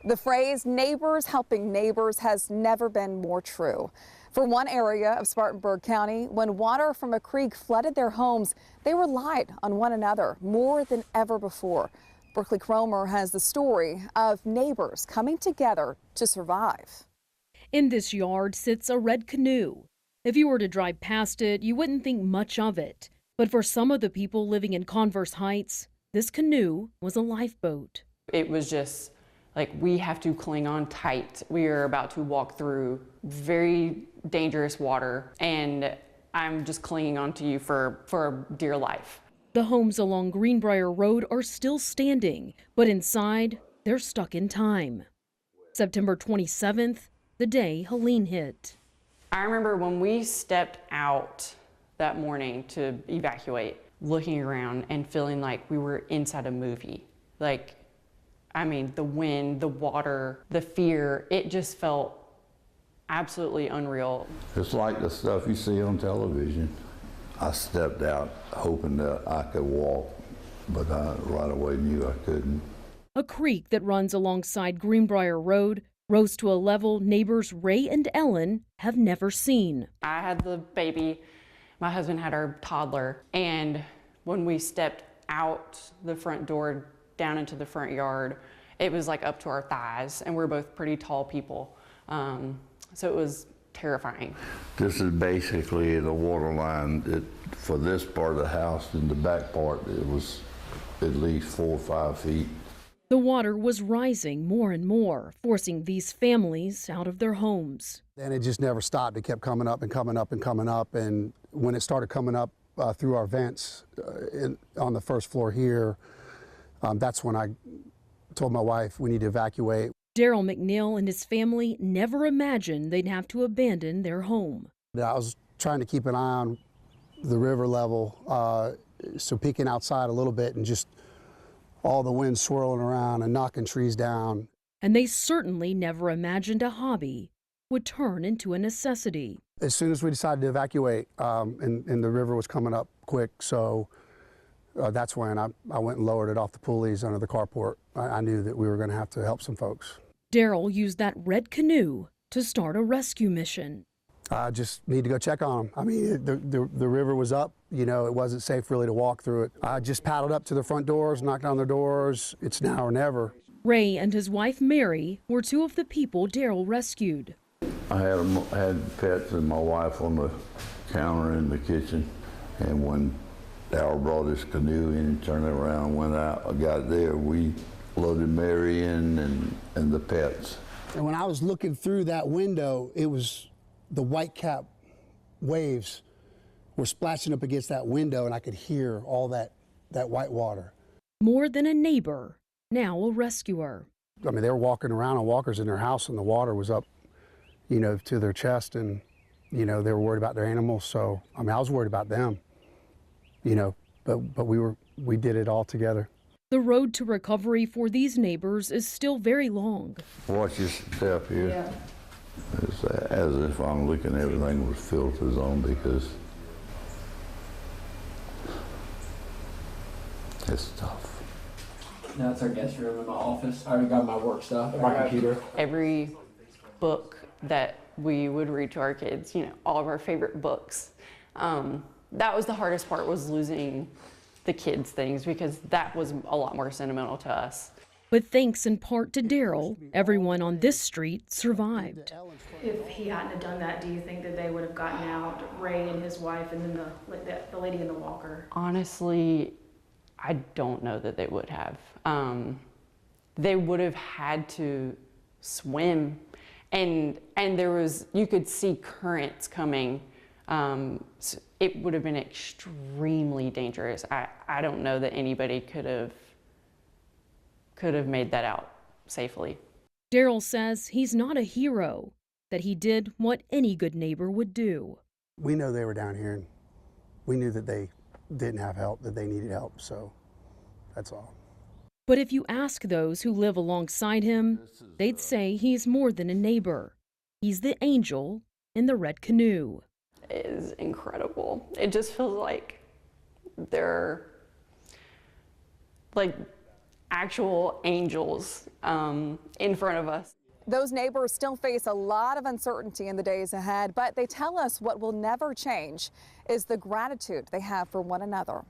The phrase neighbors helping neighbors has never been more true. For one area of Spartanburg County, when water from a creek flooded their homes, they relied on one another more than ever before. Berkeley Cromer has the story of neighbors coming together to survive. In this yard sits a red canoe. If you were to drive past it, you wouldn't think much of it. But for some of the people living in Converse Heights, this canoe was a lifeboat. It was just like, we have to cling on tight. We are about to walk through very dangerous water, and I'm just clinging on to you for dear life. The homes along Greenbrier Road are still standing, but inside, they're stuck in time. September 27th, the day Helene hit. I remember when we stepped out that morning to evacuate, looking around and feeling like we were inside a movie. Like, I mean, the wind, the water, the fear, it just felt absolutely unreal. It's like the stuff you see on television. I stepped out hoping that I could walk, but I right away knew I couldn't. A creek that runs alongside Greenbrier Road rose to a level neighbors Ray and Ellen have never seen. I had the baby, my husband had our toddler, and when we stepped out the front door down into the front yard, it was like up to our thighs, and we're both pretty tall people, so it was terrifying. This is basically the water line. For this part of the house, in the back part, it was at least 4 or 5 feet. The water was rising more and more, forcing these families out of their homes. And it just never stopped. It kept coming up and coming up and coming up. And when it started coming up through our vents on the first floor here, that's when I told my wife we need to evacuate. Daryl McNeil and his family never imagined they'd have to abandon their home. I was trying to keep an eye on the river level, so peeking outside a little bit and just all the wind swirling around and knocking trees down. And they certainly never imagined a hobby would turn into a necessity. As soon as we decided to evacuate, and the river was coming up quick, so that's when I went and lowered it off the pulleys under the carport. I knew that we were going to have to help some folks. Daryl used that red canoe to start a rescue mission. I just need to go check on them. I mean, the river was up. You know, it wasn't safe really to walk through it. I just paddled up to the front doors, knocked on their doors. It's now or never. Ray and his wife Mary were two of the people Daryl rescued. I had pets and my wife on the counter in the kitchen, and when Daryl brought his canoe in and turned it around, went out, I got there, we loaded Mary in and the pets. And when I was looking through that window, it was the white cap waves were splashing up against that window, and I could hear all that white water. More than a neighbor, now a rescuer. I mean, they were walking around on walkers in their house, and the water was up, you know, to their chest, and, you know, they were worried about their animals. So, I mean, I was worried about them, you know, but we did it all together. The road to recovery for these neighbors is still very long. Watch your step here. Yeah. It's as if I'm looking, everything was filters on, because it's tough. Now it's our guest room in my office. I already got my work stuff and my computer. Every book that we would read to our kids, you know, all of our favorite books. That was the hardest part, was losing the kids' things, because that was a lot more sentimental to us. But thanks in part to Daryl, everyone on this street survived. If he hadn't have done that, do you think that they would have gotten out, Ray and his wife, and then the lady in the walker? Honestly, I don't know that they would have. They would have had to swim, and there was, you could see currents coming. So it would have been extremely dangerous. I don't know that anybody could have made that out safely. Daryl says he's not a hero, that he did what any good neighbor would do. We know they were down here, and we knew that they didn't have help, that they needed help, so that's all. But if you ask those who live alongside him, they'd say he's more than a neighbor. He's the angel in the red canoe. It is incredible. It just feels like they're, like, actual angels in front of us. Those neighbors still face a lot of uncertainty in the days ahead, but they tell us what will never change is the gratitude they have for one another.